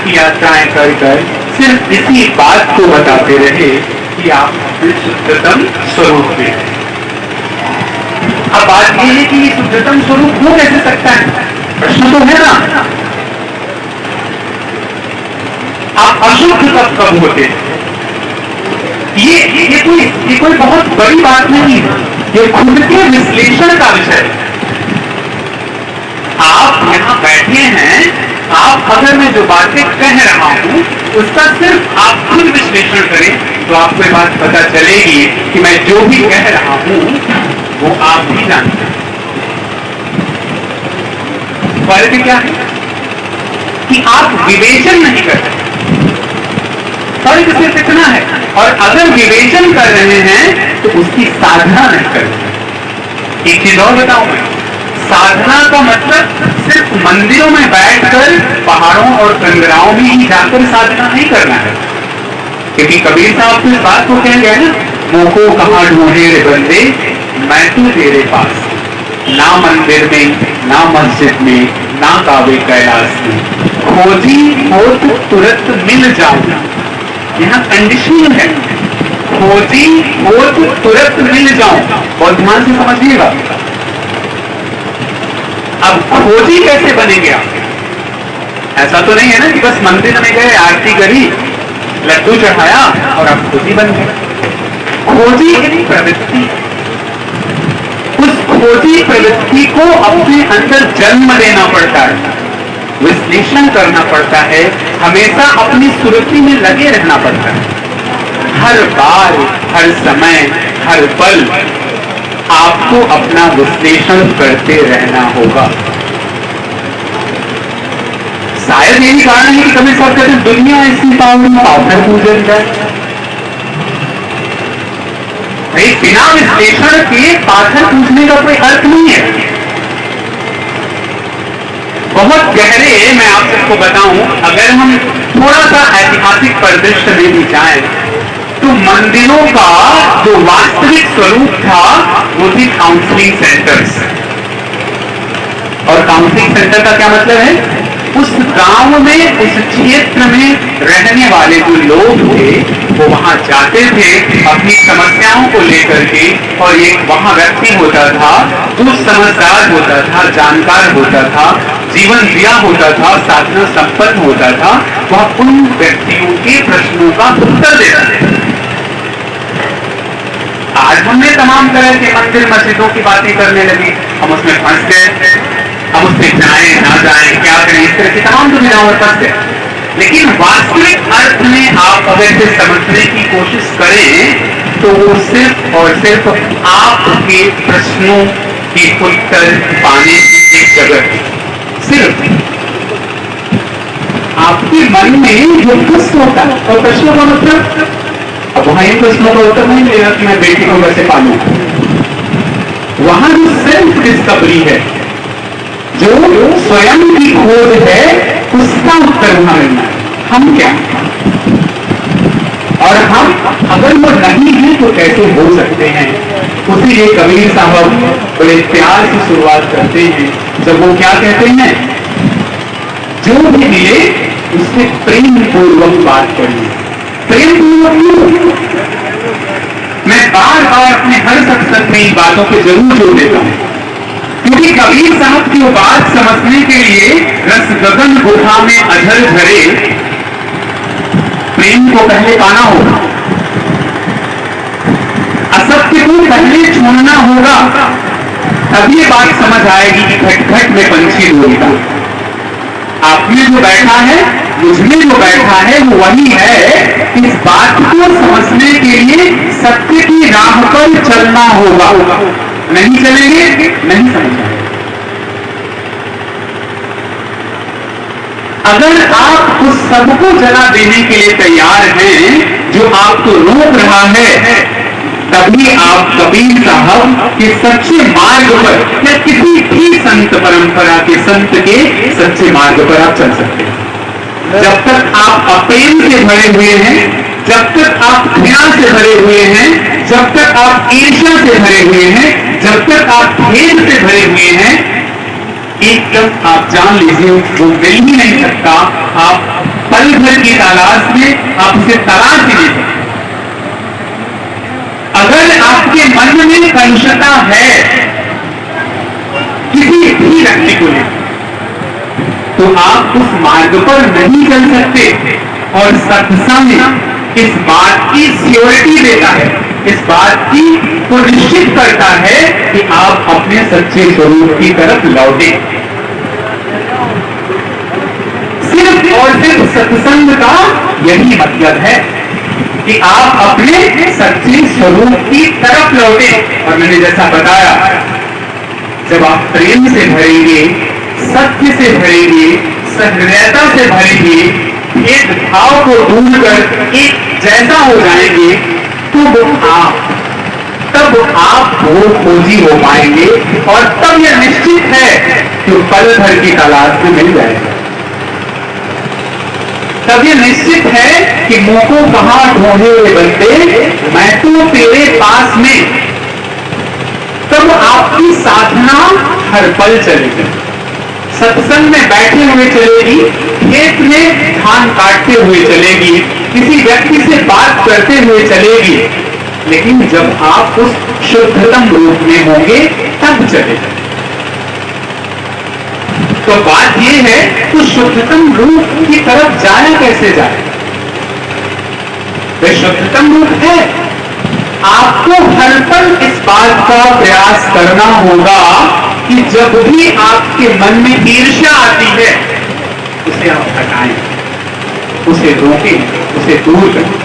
की यात्राएं कर सिर्फ इसी बात को बताते रहे कि आप शुद्धतम स्वरूप में हैं। अब बात यह है कि ये शुद्धतम स्वरूप हो कैसे सकता है? प्रश्न तो है ना, आप अशुद्ध कब होते हैं? ये कोई बहुत बड़ी बात नहीं है, ये खुद के विश्लेषण का विषय है। आप यहाँ बैठे हैं, आप अगर मैं जो बातें कह रहा हूं उसका सिर्फ आप खुद विश्लेषण करें तो आपको बात पता चलेगी कि मैं जो भी कह रहा हूं वो आप भी जानते हैं। फर्क क्या है कि आप विवेचन नहीं कर रहे, फर्क सिर्फ इतना है। और अगर विवेचन कर रहे हैं तो उसकी साधना नहीं कर रहे। एक चीज और बताऊं मैं, साधना का मतलब सिर्फ मंदिरों में बैठकर पहाड़ों और कंदराओं में ही जाकर साधना नहीं करना है। क्योंकि कबीर साहब तो इस बात को कह गए ना, मोको कहां ढूंढे रे बंदे मैं तो तेरे पास, ना मंदिर में ना मस्जिद में ना काबे कैलाश में, खोजी हो तो तुरंत मिल जाऊं। यहाँ कंडीशन है, खोजी हो तो तुरंत मिल जाऊं। बहुत ध्यान से समझिएगा। अब खोजी कैसे बनेंगे आप? ऐसा तो नहीं है ना कि बस मंदिर में गए, आरती करी, लड्डू चढ़ाया और आप खोजी बन गए। खोजी एक प्रवृत्ति, उस खोजी प्रवृत्ति को अपने अंदर जन्म देना पड़ता है, विश्लेषण करना पड़ता है, हमेशा अपनी सुरति में लगे रहना पड़ता है। हर बार, हर समय, हर पल आपको अपना विश्लेषण करते रहना होगा। शायद यही कारण है कि कभी सब कहते हैं दुनिया ऐसी पाथर पूजन जाए। भाई बिना विश्लेषण के पाथर पूजने का कोई अर्थ नहीं है। बहुत गहरे मैं आप सबको बताऊं, अगर हम थोड़ा सा ऐतिहासिक परिदृश्य में भी जाएं तो मंदिरों का जो वास्तविक स्वरूप था वो थी काउंसलिंग सेंटर्स। और काउंसलिंग सेंटर का क्या मतलब है? उस गांव में, उस क्षेत्र में रहने वाले जो लोग थे वो वहां जाते थे अपनी समस्याओं को लेकर के, और एक वहां व्यक्ति होता था जो समझदार होता था, जानकार होता था, जीवन दिया होता था, साधना संपन्न होता था, वह उन व्यक्तियों के प्रश्नों का उत्तर देता था। आज हमने तमाम तरह के मंदिर मस्जिदों की बातें करने लगी, हम उसमें फंस गए, हम उसमें जाएं ना जाएं, क्या करें, इस तरह की तमाम दुविधाओं में फंस गए। लेकिन वास्तविक अर्थ में आप अगर इसे समझने की कोशिश करें तो वो सिर्फ और सिर्फ आपके प्रश्नों के उत्तर पाने की एक जगह है। सिर्फ आपके मन में जो प्रश्न होता है, और प्रश्नों का मतलब, अब वहां इन प्रश्नों का उत्तर नहीं मिलेगा कि मैं बेटी को कैसे पालूं। वहां जो सेल्फ डिस्कवरी है, जो स्वयं की खोज है, उसका उत्तर वहां मिलना है। हम क्या, और हम अगर वो नहीं है तो कैसे हो सकते हैं। उसी लिए कबीर साहब बड़े प्यार की शुरुआत करते हैं, जब वो क्या कहते हैं, जो भी मिले उससे प्रेम पूर्वक बात करिए। प्रेम पूर्वक मैं बार बार अपने हर सत्संग में इन बातों को जरूर जोड़ देता हूं, क्योंकि कबीर साहब की बात समझने के लिए रस गगन गुफा में अधर झरे प्रेम को पहले पाना होगा, असत्य को पहले छोड़ना होगा, तब ये बात समझ आएगी कि घट घट में पंछी बोलता। आप में जो बैठा है, मुझमें जो बैठा है, वो वही है। इस बात को समझने के लिए सत्य की राह पर चलना होगा। नहीं चलेंगे नहीं समझेंगे। अगर आप उस सबको जला देने के लिए तैयार हैं जो आपको रोक रहा है, तभी आप कबीर साहब के सच्चे मार्ग पर या किसी भी संत परंपरा के संत के सच्चे मार्ग पर आप चल सकते हैं। जब तक आप अप्रेम से भरे हुए हैं, जब तक आप घृणा से भरे हुए हैं, जब तक आप ईर्ष्या से भरे हुए हैं, जब तक आप भेद से भरे हुए हैं, एकदम आप जान लीजिए वो मिल ही नहीं सकता। आप पल तलाश में आप उसे तलाश ही नहीं सकते। अगर आपके मन में कलुषता है किसी भी व्यक्ति को लेकर, तो आप उस मार्ग पर नहीं चल सकते। और सत्संग इस बात की सियोरिटी देता है, इस बात की को निश्चित करता है कि आप अपने सच्चे स्वरूप की तरफ लौटे। सिर्फ और सिर्फ सत्संग का यही मतलब है कि आप अपने सच्चे स्वरूप की तरफ लौटे। और मैंने जैसा बताया, जब आप प्रेम से भरेंगे, सत्य से भरेंगे, सहृदयता से भरेंगे, भेदभाव को दूर कर एक जैसा हो जाएंगे, तब आप वो खोजी हो पाएंगे। और तब यह निश्चित है कि पल भर की तलाश में मिल जाएगा। तब यह निश्चित है कि मुंह को कहां ढूंढे हुए बंदे, मैं तो तेरे पास में। तब आपकी साधना हर पल चलेगी, सत्संग में बैठे हुए चलेगी, खेत में धान काटते हुए चलेगी, किसी व्यक्ति से बात करते हुए चलेगी। लेकिन जब आप उस शुद्धतम रूप में होंगे तब चलेगा। तो बात यह है, तो शुद्धतम रूप की तरफ जाए कैसे जाए? वह शुद्धतम रूप है। आपको हर पल इस बात का प्रयास करना होगा कि जब भी आपके मन में ईर्ष्या आती है, उसे आप हटाएं, उसे रोकें, उसे दूर करें।